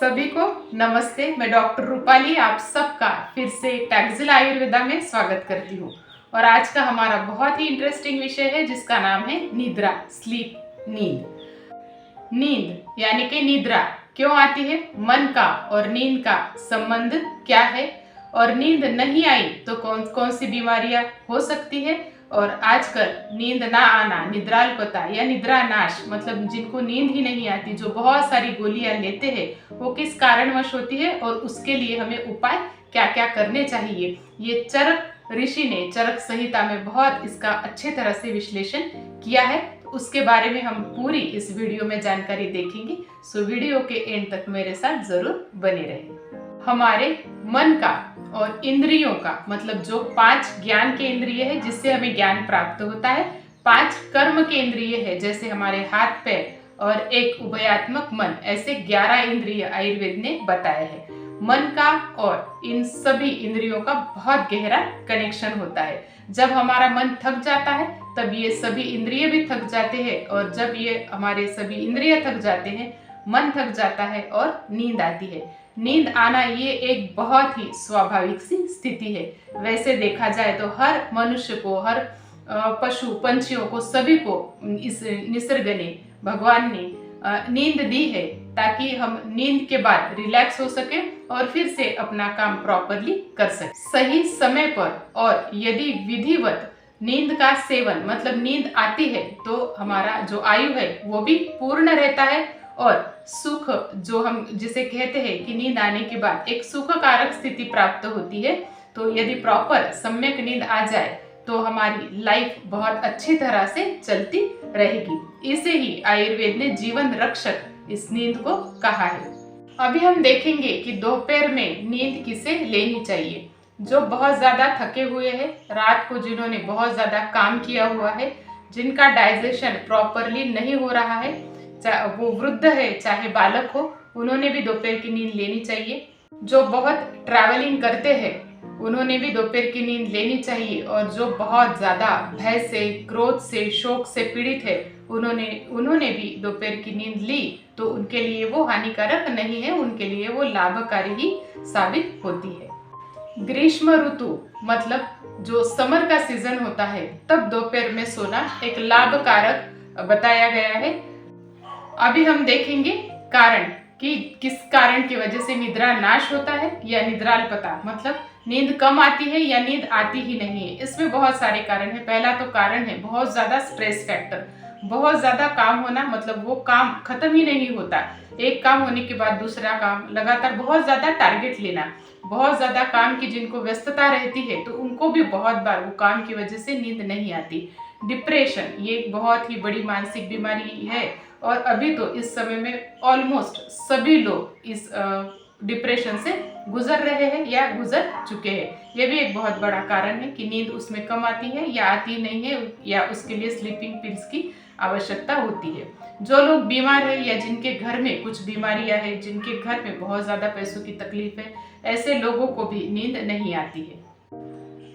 सभी को नमस्ते। मैं डॉक्टर रूपाली आप सबका फिर से टैक्जिल आयुर्वेदा में स्वागत करती हूँ। और आज का हमारा बहुत ही इंटरेस्टिंग विषय है जिसका नाम है निद्रा, स्लीप, नींद। नींद यानी कि निद्रा क्यों आती है, मन का और नींद का संबंध क्या है, और नींद नहीं आई तो कौन कौन सी बीमारियां हो सकती है, और आजकल नींद ना आना, निद्रालपता या निद्रा नाश मतलब जिनको नींद ही नहीं आती, जो बहुत सारी गोलियां लेते हैं, वो किस कारणवश होती है और उसके लिए हमें उपाय क्या क्या करने चाहिए। ये चरक ऋषि ने चरक संहिता में बहुत इसका अच्छे तरह से विश्लेषण किया है। तो उसके बारे में हम पूरी इस वीडियो में जानकारी देखेंगे। सो वीडियो के एंड तक मेरे साथ जरूर बने रहें। हमारे मन का और इंद्रियों का मतलब जो 5 ज्ञान के इंद्रिय है जिससे हमें ज्ञान प्राप्त होता है, 5 कर्म के इंद्रिय है जैसे हमारे हाथ पैर, और एक उभयात्मक मन, ऐसे 11 इंद्रिय आयुर्वेद ने बताए हैं। मन का और इन सभी इंद्रियों का बहुत गहरा कनेक्शन होता है। जब हमारा मन थक जाता है तब ये सभी इंद्रिय भी थक जाते हैं, और जब ये हमारे सभी इंद्रिय थक जाते हैं, मन थक जाता है और नींद आती है। नींद आना ये एक बहुत ही स्वाभाविक सी स्थिति है। वैसे देखा जाए तो हर मनुष्य को, हर पशु पंछियों को, सभी को इस निसर्ग ने, भगवान ने नींद दी है ताकि हम नींद के बाद रिलैक्स हो सके और फिर से अपना काम प्रॉपरली कर सके सही समय पर। और यदि विधिवत नींद का सेवन मतलब नींद आती है तो हमारा जो आयु है वो भी पूर्ण रहता है, और सुख जो हम जिसे कहते हैं कि नींद आने के बाद एक सुखकारक स्थिति प्राप्त होती है। तो यदि प्रॉपर सम्यक नींद आ जाए तो हमारी लाइफ बहुत अच्छी तरह से चलती रहेगी। इसे ही आयुर्वेद ने जीवन रक्षक इस नींद को कहा है। अभी हम देखेंगे कि दोपहर में नींद किसे लेनी चाहिए। जो बहुत ज्यादा थके हुए हैं, रात को जिन्होंने बहुत ज्यादा काम किया हुआ है, जिनका डाइजेशन प्रॉपरली नहीं हो रहा है, चाहे वो वृद्ध है चाहे बालक हो, उन्होंने भी दोपहर की नींद लेनी चाहिए। जो बहुत ट्रैवलिंग करते हैं उन्होंने भी दोपहर की नींद लेनी चाहिए, और जो बहुत ज्यादा भय से, क्रोध से, शोक से पीड़ित है, उन्होंने भी दोपहर की नींद ली तो उनके लिए वो हानिकारक नहीं है, उनके लिए वो लाभकारी ही साबित होती है। ग्रीष्म ऋतु मतलब जो समर का सीजन होता है तब दोपहर में सोना एक लाभकारक बताया गया है। अभी हम देखेंगे कारण कि किस कारण की वजह से निद्रा नाश होता है या निद्रालपता मतलब नींद कम आती है या नींद आती ही नहीं है। इसमें बहुत सारे कारण है। पहला तो कारण है बहुत ज्यादा स्ट्रेस फैक्टर, बहुत ज्यादा काम होना, मतलब वो काम खत्म ही नहीं होता, एक काम होने के बाद दूसरा काम, लगातार बहुत ज्यादा टारगेट लेना, बहुत ज्यादा काम की जिनको व्यस्तता रहती है तो उनको भी बहुत बार वो काम की वजह से नींद नहीं आती। डिप्रेशन ये एक बहुत ही बड़ी मानसिक बीमारी है, और अभी तो इस समय में ऑलमोस्ट सभी लोग इस डिप्रेशन से गुजर रहे हैं या गुजर चुके हैं। यह भी एक बहुत बड़ा कारण है कि नींद उसमें कम आती है या आती नहीं है, या उसके लिए स्लीपिंग पिल्स की आवश्यकता होती है। जो लोग बीमार है या जिनके घर में कुछ बीमारियां हैं, जिनके घर में बहुत ज़्यादा पैसों की तकलीफ है, ऐसे लोगों को भी नींद नहीं आती है।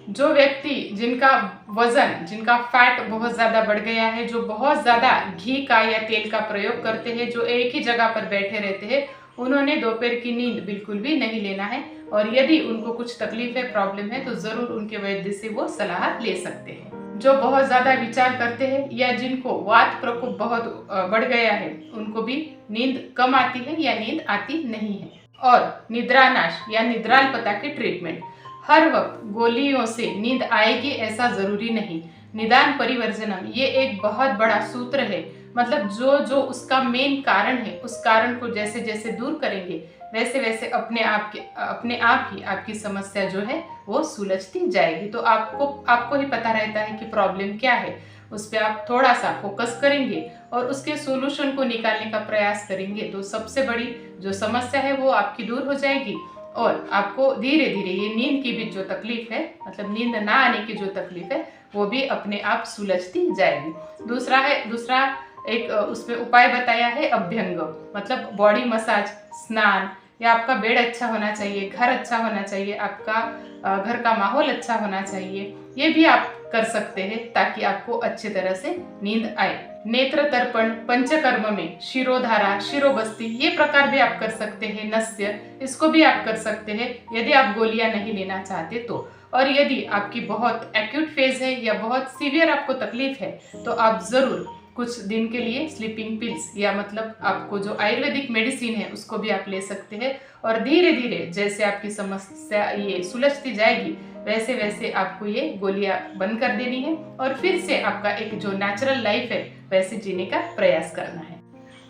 जो व्यक्ति जिनका वजन, जिनका फैट बहुत ज़्यादा बढ़ गया है, जो बहुत ज़्यादा घी का या तेल का प्रयोग करते हैं, जो एक ही जगह पर बैठे रहते हैं, उन्होंने दोपहर की नींद बिल्कुल भी नहीं लेना है। और यदि उनको कुछ तकलीफ है, प्रॉब्लम है, तो ज़रूर उनके वैद्य से वो सलाह ले सकते हैं। जो बहुत ज़्यादा विचार करते हैं या जिनको वात प्रकोप बहुत बढ़ गया है, उनको भी नींद कम आती है या नींद आती नहीं है। और निद्रानाश या निद्रालपता की ट्रीटमेंट, हर वक्त गोलियों से नींद आएगी ऐसा जरूरी नहीं। निदान परिवर्जनम ये एक बहुत बड़ा सूत्र है, मतलब जो जो उसका मेन कारण है उस कारण को जैसे जैसे दूर करेंगे वैसे वैसे अपने आप ही आपकी समस्या जो है वो सुलझती जाएगी। तो आपको ही पता रहता है कि प्रॉब्लम क्या है, उस पर आप थोड़ा सा फोकस करेंगे और उसके सोल्यूशन को निकालने का प्रयास करेंगे तो सबसे बड़ी जो समस्या है वो आपकी दूर हो जाएगी, और आपको धीरे धीरे ये नींद की भी जो तकलीफ है, मतलब नींद ना आने की जो तकलीफ है, वो भी अपने आप सुलझती जाएगी। दूसरा एक उसमें उपाय बताया है अभ्यंग, मतलब बॉडी मसाज, स्नान, या आपका बेड अच्छा होना चाहिए, घर अच्छा होना चाहिए, आपका घर का माहौल अच्छा होना चाहिए। ये भी आप कर सकते हैं ताकि आपको अच्छी तरह से नींद आए। नेत्र तर्पण, पंचकर्म में शिरोधारा, शिरोबस्ती ये प्रकार भी आप कर सकते हैं। नस्य इसको भी आप कर सकते हैं यदि आप गोलियां नहीं लेना चाहते तो। और यदि आपकी बहुत एक्यूट फेज है या बहुत सीवियर आपको तकलीफ है तो आप ज़रूर कुछ दिन के लिए स्लीपिंग पिल्स या मतलब आपको जो आयुर्वेदिक मेडिसिन है उसको भी आप ले सकते हैं। और धीरे धीरे जैसे आपकी समस्या ये सुलझती जाएगी वैसे वैसे आपको ये गोलियां बंद कर देनी है और फिर से आपका एक जो नेचुरल लाइफ है वैसे जीने का प्रयास करना है।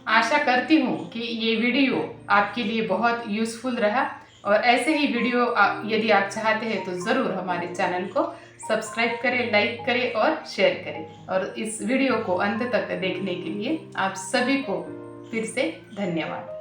आशा करती हूँ कि ये वीडियो आपके लिए बहुत यूज़फुल रहा और ऐसे ही वीडियो यदि आप चाहते हैं तो ज़रूर हमारे चैनल को सब्सक्राइब करें, लाइक करें और शेयर करें। और इस वीडियो को अंत तक देखने के लिए आप सभी को फिर से धन्यवाद।